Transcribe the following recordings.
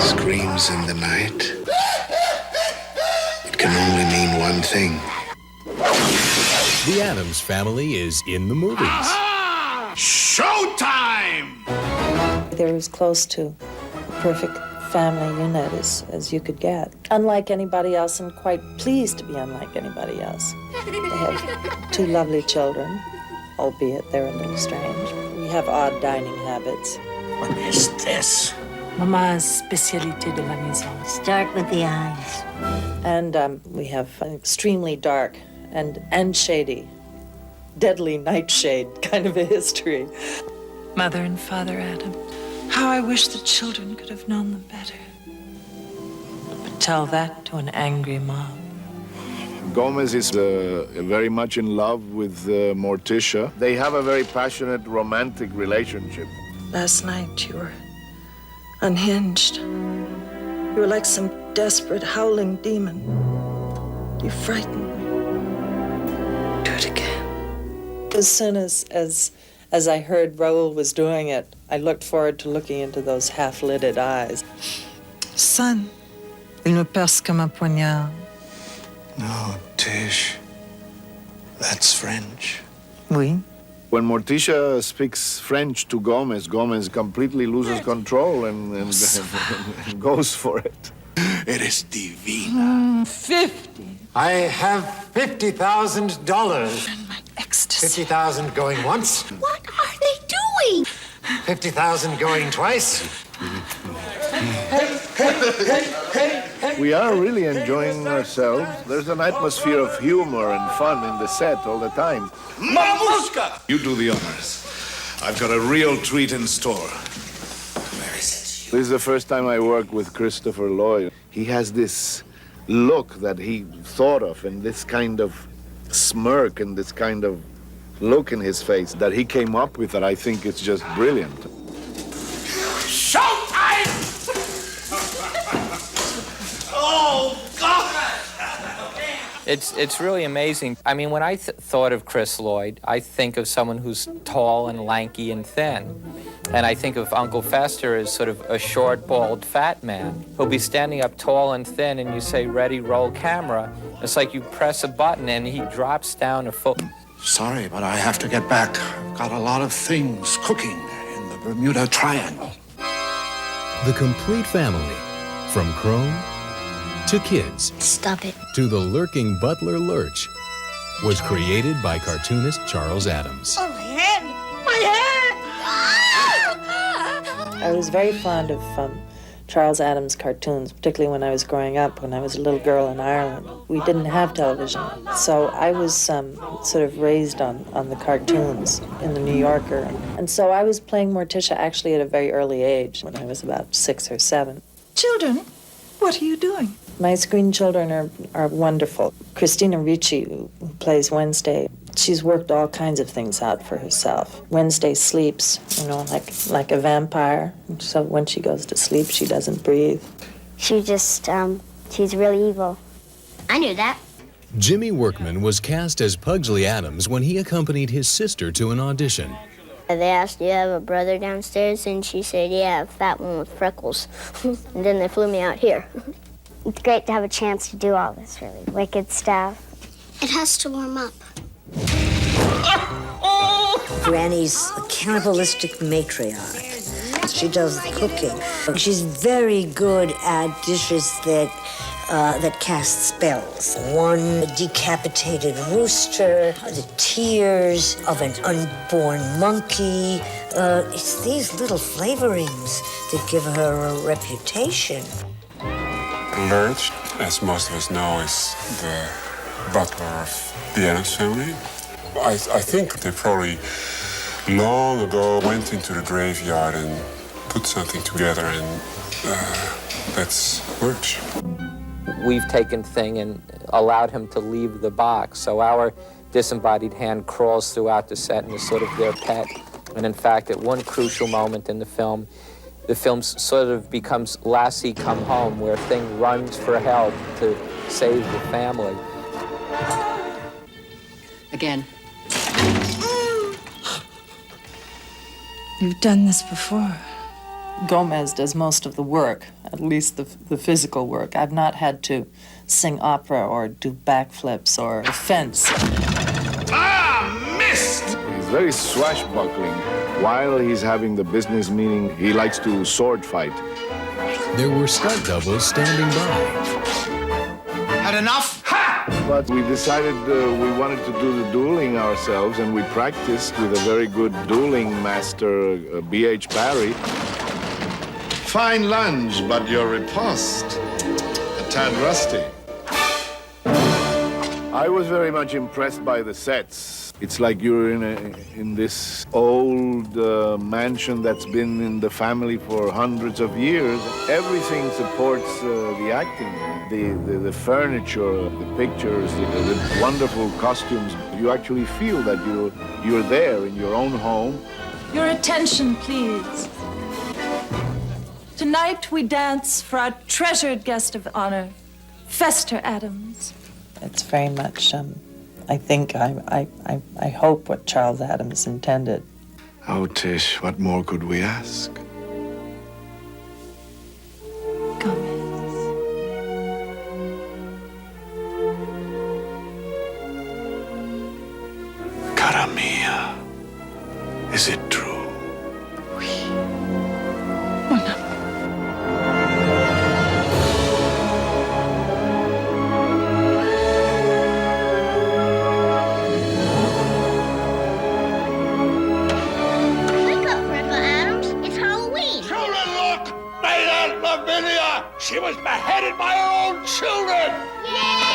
screams in the night, it can only mean one thing. The Addams Family is in the movies. Aha! Showtime! They're as close to a perfect family unit as you could get. Unlike anybody else, and quite pleased to be unlike anybody else. They have 2 lovely children, albeit they're a little strange. We have odd dining habits. What is this? Mama's spécialité de la maison. Start with the eyes. And we have an extremely dark and shady, deadly nightshade kind of a history. Mother and Father Adam. How I wish the children could have known them better. But tell that to an angry mom. Gomez is very much in love with Morticia. They have a very passionate, romantic relationship. Last night you were unhinged. You were like some desperate, howling demon. You frightened me. Do it again. As soon as I heard Raul was doing it, I looked forward to looking into those half-lidded eyes. Son, il me perce comme un poignard. No, Tish. That's French. Oui. When Morticia speaks French to Gomez, Gomez completely loses control and goes for it. It is divina. 50. I have $50,000. And my ecstasy. 50,000 going once. What are they doing? 50,000 going twice. We are really enjoying ourselves. There's an atmosphere of humor and fun in the set all the time. Mamushka! You do the honors. I've got a real treat in store. Where is it? This is the first time I work with Christopher Lloyd. He has this look that he thought of, and this kind of smirk and this kind of look in his face that he came up with that I think is just brilliant. Showtime! Oh, God! It's really amazing. I mean, when I thought of Chris Lloyd, I think of someone who's tall and lanky and thin. And I think of Uncle Fester as sort of a short, bald, fat man. He'll be standing up tall and thin, and you say, ready, roll camera. It's like you press a button, and he drops down a foot. Sorry, but I have to get back. I've got a lot of things cooking in the Bermuda Triangle. The complete family, from Chrome to kids. Stop it. To the lurking butler Lurch, was created by cartoonist Charles Addams. Oh, my head! My head! I was very fond of Charles Addams cartoons, particularly when I was growing up, when I was a little girl in Ireland. We didn't have television, so I was sort of raised on the cartoons in the New Yorker. And so I was playing Morticia actually at a very early age, when I was about 6 or 7. Children, what are you doing? My screen children are wonderful. Christina Ricci, who plays Wednesday, she's worked all kinds of things out for herself. Wednesday sleeps, like a vampire. So when she goes to sleep, she doesn't breathe. She just, she's really evil. I knew that. Jimmy Workman was cast as Pugsley Addams when he accompanied his sister to an audition. They asked, do you have a brother downstairs? And she said, yeah, a fat one with freckles. And then they flew me out here. It's great to have a chance to do all this really wicked stuff. It has to warm up. Granny's a cannibalistic matriarch. She does the cooking. She's very good at dishes that cast spells. One decapitated rooster, the tears of an unborn monkey. It's these little flavorings that give her a reputation. Lurch, as most of us know, is the butler of the Addams Family. I think they probably long ago went into the graveyard and put something together, and that's Lurch. We've taken Thing and allowed him to leave the box, so our disembodied hand crawls throughout the set and is sort of their pet. And in fact, at one crucial moment in the film sort of becomes Lassie Come Home, where Thing runs for help to save the family. Again. You've done this before. Gomez does most of the work, at least the physical work. I've not had to sing opera or do backflips or fence. Ah, missed! He's very swashbuckling. While he's having the business meeting, he likes to sword fight. There were stunt doubles standing by. Had enough? Ha! But we decided we wanted to do the dueling ourselves, and we practiced with a very good dueling master, B.H. Barry. Fine lunge, but your riposte, a tad rusty. I was very much impressed by the sets. It's like you're in this old mansion that's been in the family for hundreds of years. Everything supports the acting. The furniture, the pictures, the wonderful costumes. You actually feel that you're there in your own home. Your attention, please. Tonight we dance for our treasured guest of honor, Fester Addams. It's very much, I think, I hope what Charles Addams intended. Oh, Tish, what more could we ask? Gomez. Cara mia, is it true? She was beheaded by her own children! Yay!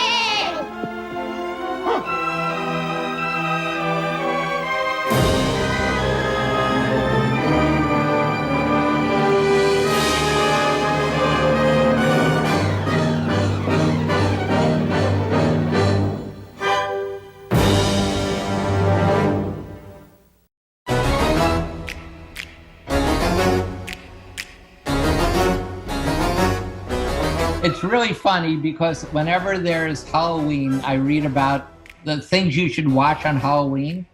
It's really funny because whenever there's Halloween, I read about the things you should watch on Halloween,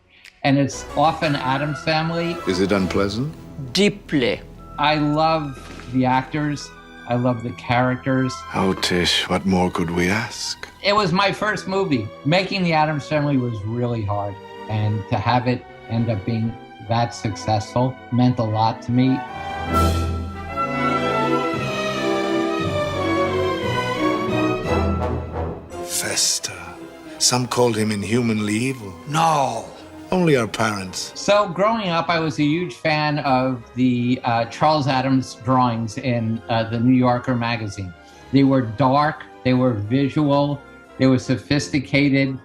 and it's often Addams Family. Is it unpleasant? Deeply. I love the actors. I love the characters. Oh, Tish, what more could we ask? It was my first movie. Making the Addams Family was really hard, and to have it end up being that successful meant a lot to me. Fester. Some called him inhumanly evil. No, only our parents. So growing up, I was a huge fan of the Charles Addams drawings in the New Yorker magazine. They were dark, they were visual, they were sophisticated.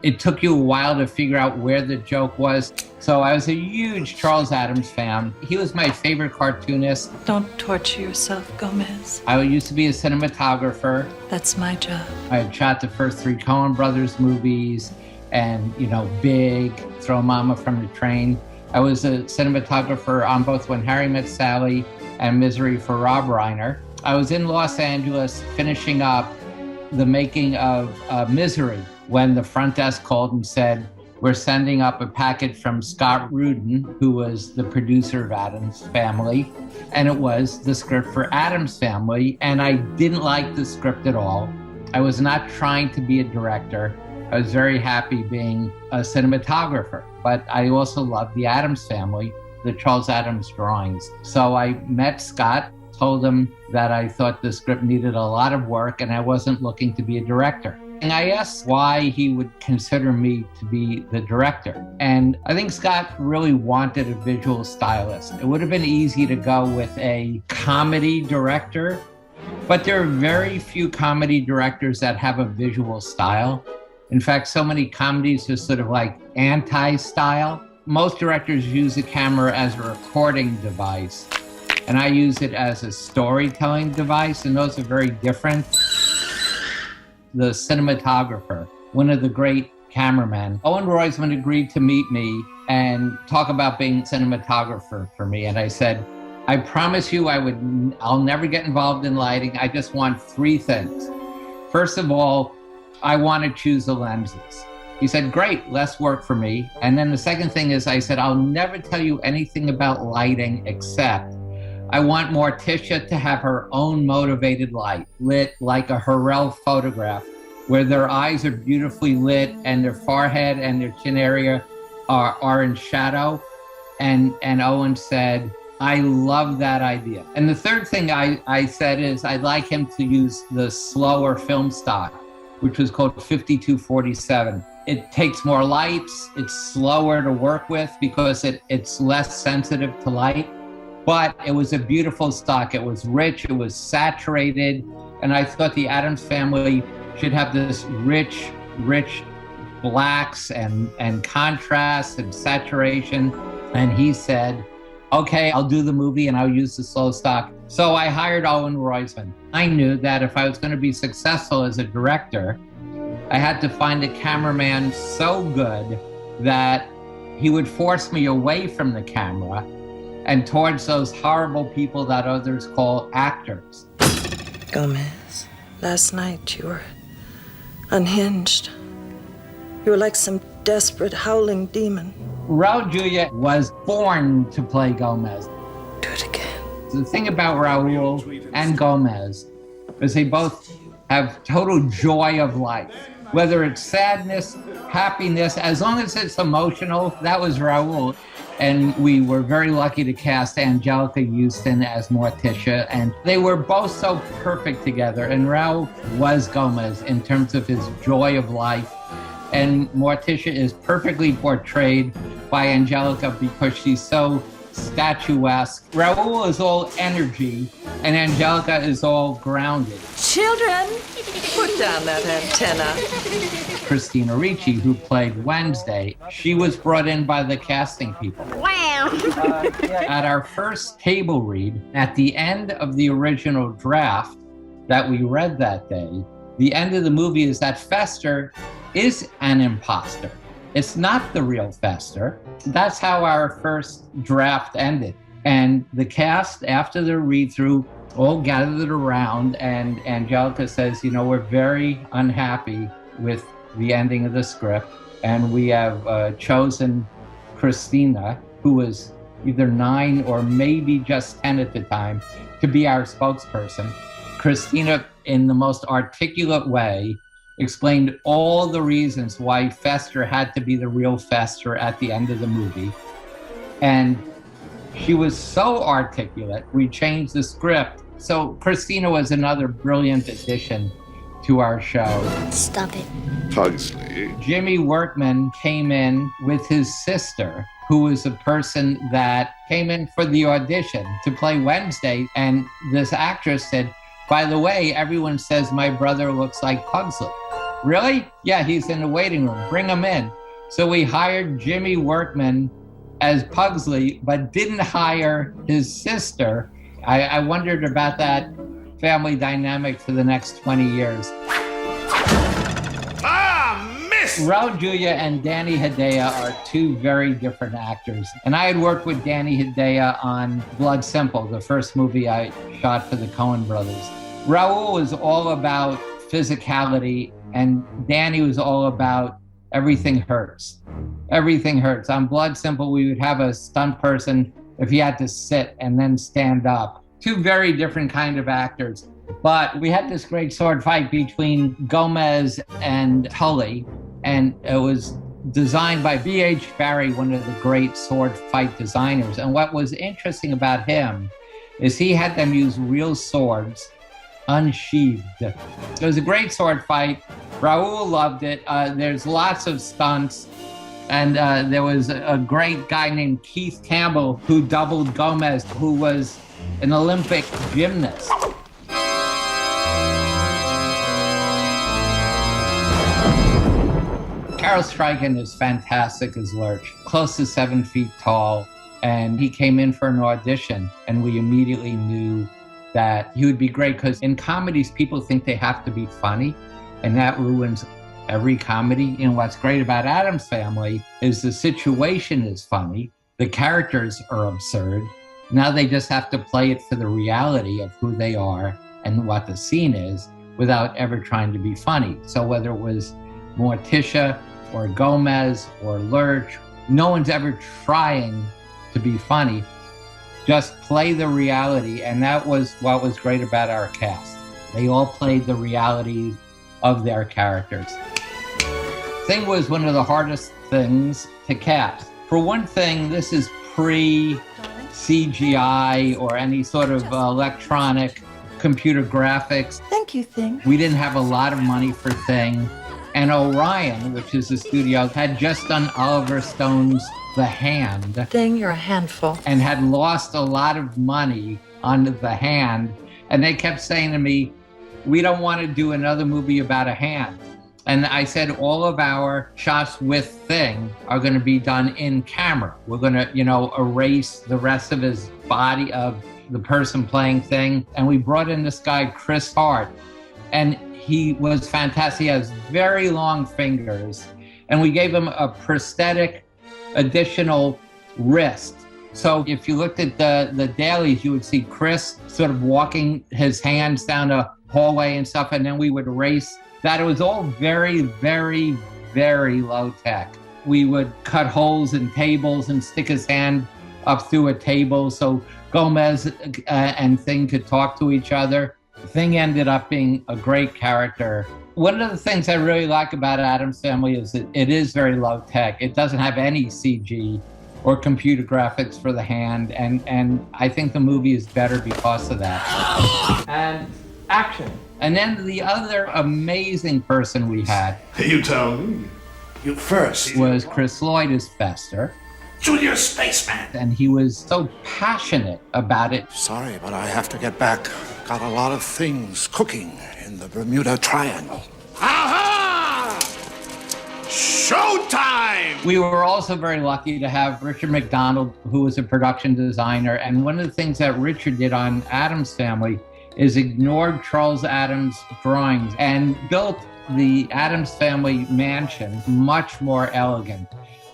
It took you a while to figure out where the joke was. So I was a huge Charles Addams fan. He was my favorite cartoonist. Don't torture yourself, Gomez. I used to be a cinematographer. That's my job. I had shot the first 3 Coen Brothers movies and, Big, Throw Mama from the Train. I was a cinematographer on both When Harry Met Sally and Misery for Rob Reiner. I was in Los Angeles finishing up the making of Misery when the front desk called and said, we're sending up a packet from Scott Rudin, who was the producer of Addams Family, and it was the script for Addams Family, and I didn't like the script at all. I was not trying to be a director. I was very happy being a cinematographer, but I also loved the Addams Family, the Charles Addams drawings. So I met Scott, told him that I thought the script needed a lot of work and I wasn't looking to be a director. And I asked why he would consider me to be the director. And I think Scott really wanted a visual stylist. It would have been easy to go with a comedy director, but there are very few comedy directors that have a visual style. In fact, so many comedies are sort of like anti-style. Most directors use the camera as a recording device, and I use it as a storytelling device, and those are very different. The cinematographer, one of the great cameramen, Owen Roisman, agreed to meet me and talk about being cinematographer for me. And I said, I promise you I'll never get involved in lighting. I just want 3 things. First of all, I want to choose the lenses. He said, great, less work for me. And then the second thing is I said, I'll never tell you anything about lighting except I want Morticia to have her own motivated light, lit like a Hurrell photograph, where their eyes are beautifully lit and their forehead and their chin area are in shadow. And Owen said, I love that idea. And the third thing I said is I'd like him to use the slower film stock, which was called 5247. It takes more lights, it's slower to work with because it's less sensitive to light, but it was a beautiful stock. It was rich, it was saturated, and I thought the Addams Family should have this rich blacks and contrast and saturation. And he said, okay, I'll do the movie and I'll use the slow stock. So I hired Owen Roizman. I knew that if I was going to be successful as a director, I had to find a cameraman so good that he would force me away from the camera and towards those horrible people that others call actors. Gomez, last night you were unhinged. You were like some desperate howling demon. Raul Julia was born to play Gomez. Do it again. The thing about Raul and Gomez is they both have total joy of life. Whether it's sadness, happiness, as long as it's emotional, that was Raul. And we were very lucky to cast Anjelica Huston as Morticia, and they were both so perfect together. And Raul was Gomez in terms of his joy of life. And Morticia is perfectly portrayed by Anjelica because she's so statuesque. Raul is all energy, and Anjelica is all grounded. Children, put down that antenna. Christina Ricci, who played Wednesday, she was brought in by the casting people. Wow. At our first table read, at the end of the original draft that we read that day, the end of the movie is that Fester is an imposter. It's not the real Fester. That's how our first draft ended. And the cast, after the read-through, all gathered around, and Anjelica says, you know, we're very unhappy with the ending of the script, and we have chosen Christina, who was either 9 or maybe just 10 at the time, to be our spokesperson. Christina, in the most articulate way, explained all the reasons why Fester had to be the real Fester at the end of the movie. And she was so articulate, we changed the script. So Christina was another brilliant addition to our show. Stop it. Pugsley. Jimmy Workman came in with his sister, who was a person that came in for the audition to play Wednesday. And this actress said, by the way, everyone says my brother looks like Pugsley. Really? Yeah, he's in the waiting room. Bring him in. So we hired Jimmy Workman as Pugsley, but didn't hire his sister. I wondered about that family dynamic for the next 20 years. Miss! Raul Julia and Danny Hedaya are two very different actors. And I had worked with Danny Hedaya on Blood Simple, the first movie I shot for the Coen brothers. Raul was all about physicality, and Danny was all about everything hurts. Everything hurts. On Blood Simple, we would have a stunt person if he had to sit and then stand up. Two very different kind of actors. But we had this great sword fight between Gomez and Tully, and it was designed by B.H. Barry, one of the great sword fight designers. And what was interesting about him is he had them use real swords, unsheathed. It was a great sword fight. Raul loved it. There's lots of stunts. And there was a great guy named Keith Campbell who doubled Gomez, who was an Olympic gymnast. Carol Struycken is fantastic as Lurch, close to 7 feet tall. And he came in for an audition, and we immediately knew that he would be great, because in comedies, people think they have to be funny, and that ruins every comedy. You know, what's great about Addams Family is the situation is funny, the characters are absurd. Now they just have to play it for the reality of who they are and what the scene is without ever trying to be funny. So whether it was Morticia or Gomez or Lurch, no one's ever trying to be funny. just play the reality, and that was what was great about our cast. They all played the reality of their characters. Thing was one of the hardest things to cast. For one thing, this is pre-CGI or any sort of electronic computer graphics. Thank you, Thing. We didn't have a lot of money for Thing. And Orion, which is the studio, had just done Oliver Stone's The Hand. Thing, you're a handful. And had lost a lot of money on The Hand. And they kept saying to me, we don't want to do another movie about a hand. And I said, all of our shots with Thing are going to be done in camera. We're going to, erase the rest of his body of the person playing Thing. And we brought in this guy, Chris Hart. And he was fantastic. He has very long fingers. And we gave him a prosthetic additional wrist. So if you looked at the dailies, you would see Chris sort of walking his hands down a hallway and stuff. And then we would erase that. It was all very, very, very low tech. We would cut holes in tables and stick his hand up through a table so Gomez and Thing could talk to each other. Thing ended up being a great character. One of the things I really like about Addams Family is that it is very low tech. It doesn't have any CG or computer graphics for the hand, and I think the movie is better because of that. And action. And then the other amazing person we had. You tell me. You first. Was Chris Lloyd as Fester. Junior Spaceman. And he was so passionate about it. Sorry, but I have to get back. Got a lot of things cooking in the Bermuda Triangle. Aha! Showtime! We were also very lucky to have Richard McDonald, who was a production designer. And one of the things that Richard did on Addams Family is ignored Charles Addams' drawings and built the Addams Family mansion much more elegant.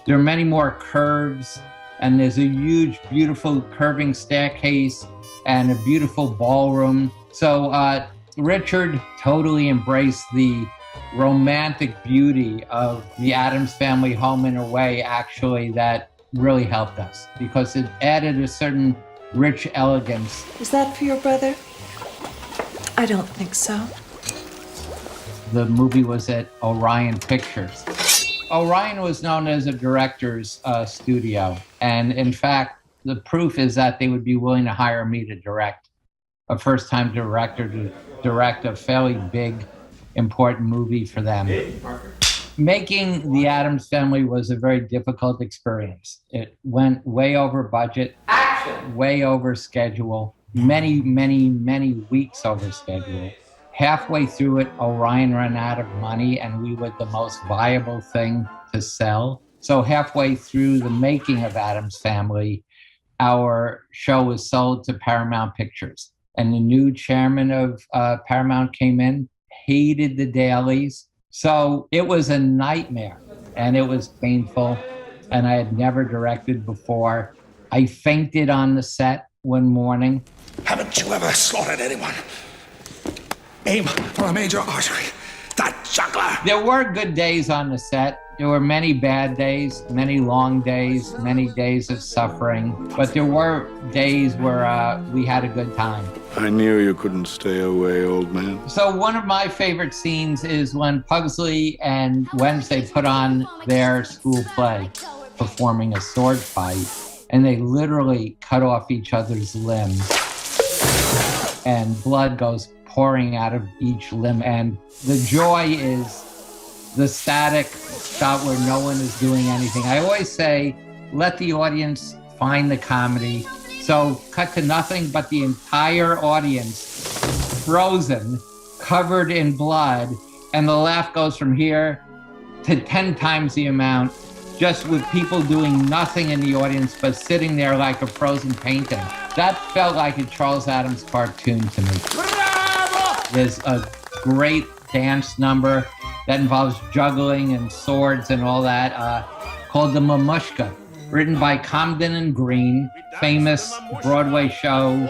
There are many more curves, and there's a huge, beautiful curving staircase and a beautiful ballroom. So Richard totally embraced the romantic beauty of the Addams Family home in a way, actually, that really helped us because it added a certain rich elegance. Is that for your brother? I don't think so. The movie was at Orion Pictures. Orion was known as a director's studio. And in fact, the proof is that they would be willing to hire me to direct, a first-time director to direct a fairly big, important movie for them. Making The Addams Family was a very difficult experience. It went way over budget, way over schedule, many, many, many weeks over schedule. Halfway through it, Orion ran out of money and we were the most viable thing to sell. So halfway through the making of Addams Family, our show was sold to Paramount Pictures. And the new chairman of Paramount came in, hated the dailies. So it was a nightmare and it was painful. And I had never directed before. I fainted on the set one morning. Haven't you ever slaughtered anyone? Aim for a major artery. That juggler! There were good days on the set. There were many bad days, many long days, many days of suffering. But there were days where we had a good time. I knew you couldn't stay away, old man. So one of my favorite scenes is when Pugsley and Wednesday put on their school play, performing a sword fight, and they literally cut off each other's limbs. And blood goes pouring out of each limb. And the joy is the static shot where no one is doing anything. I always say, let the audience find the comedy. So cut to nothing but the entire audience frozen, covered in blood, and the laugh goes from here to 10 times the amount, just with people doing nothing in the audience but sitting there like a frozen painting. That felt like a Charles Addams cartoon to me. There's a great dance number that involves juggling and swords and all that, called The Mamushka, written by Comden and Green, famous Broadway show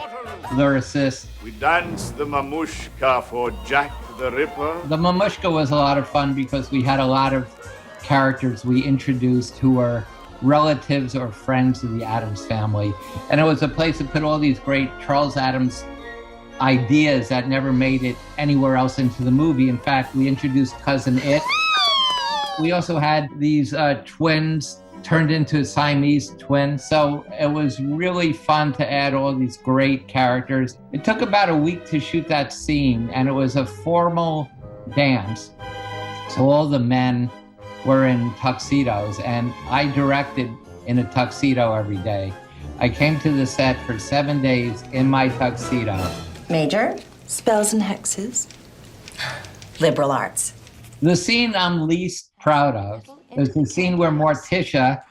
lyricist. We danced the Mamushka for Jack the Ripper. The Mamushka was a lot of fun because we had a lot of characters we introduced who were relatives or friends of the Addams family. And it was a place to put all these great Charles Addams ideas that never made it anywhere else into the movie. In fact, we introduced Cousin It. We also had these twins turned into Siamese twins. So it was really fun to add all these great characters. It took about a week to shoot that scene, and it was a formal dance. So all the men were in tuxedos, and I directed in a tuxedo every day. I came to the set for 7 days in my tuxedo. Major? Spells and hexes. Liberal arts. The scene I'm least proud of is the scene where Morticia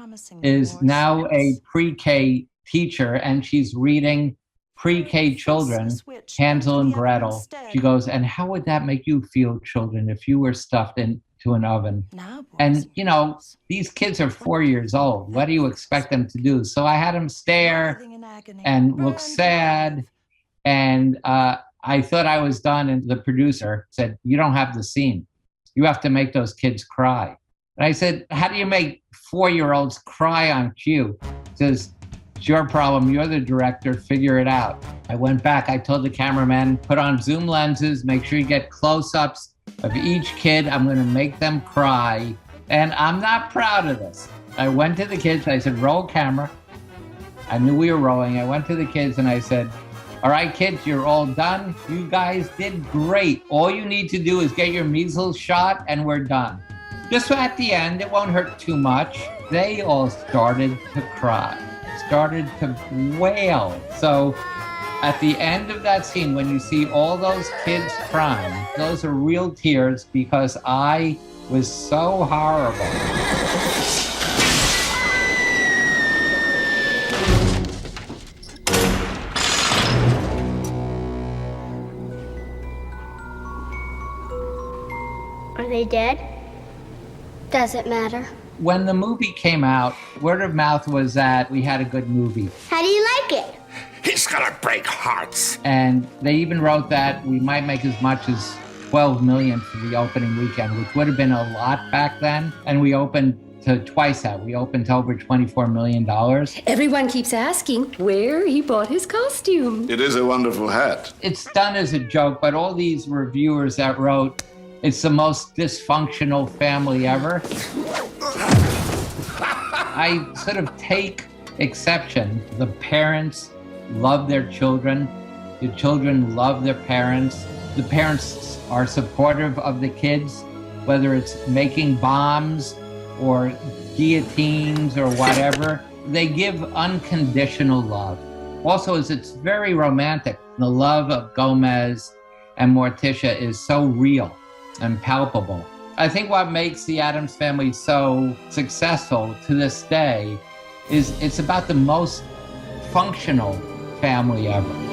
is now a pre-K teacher, and she's reading pre-K children Hansel and Gretel. She goes, and how would that make you feel, children, if you were stuffed into an oven? And, you know, these kids are 4 years old. What do you expect them to do? So I had them stare and look sad. And I thought I was done. And the producer said, you don't have the scene. You have to make those kids cry. And I said, how do you make 4-year-olds cry on cue? He says, it's your problem. You're the director. Figure it out. I went back. I told the cameraman, put on zoom lenses, make sure you get close-ups of each kid. I'm going to make them cry. And I'm not proud of this. I went to the kids. I said, roll camera. I knew we were rolling. I went to the kids and I said, all right, kids, you're all done. You guys did great. All you need to do is get your measles shot and we're done. Just at the end, it won't hurt too much. They all started to cry, started to wail. So at the end of that scene, when you see all those kids crying, those are real tears because I was so horrible. Are they dead? Does it matter? When the movie came out, word of mouth was that we had a good movie. How do you like it? He's gonna break hearts. And they even wrote that we might make as much as $12 million for the opening weekend, which would have been a lot back then. And we opened to twice that. We opened to over $24 million. Everyone keeps asking where he bought his costume. It is a wonderful hat. It's done as a joke, but all these reviewers that wrote, it's the most dysfunctional family ever. I sort of take exception. The parents love their children. The children love their parents. The parents are supportive of the kids, whether it's making bombs or guillotines or whatever. They give unconditional love. Also, it's very romantic. The love of Gomez and Morticia is so real and palpable. I think what makes the Addams Family so successful to this day is it's about the most functional family ever.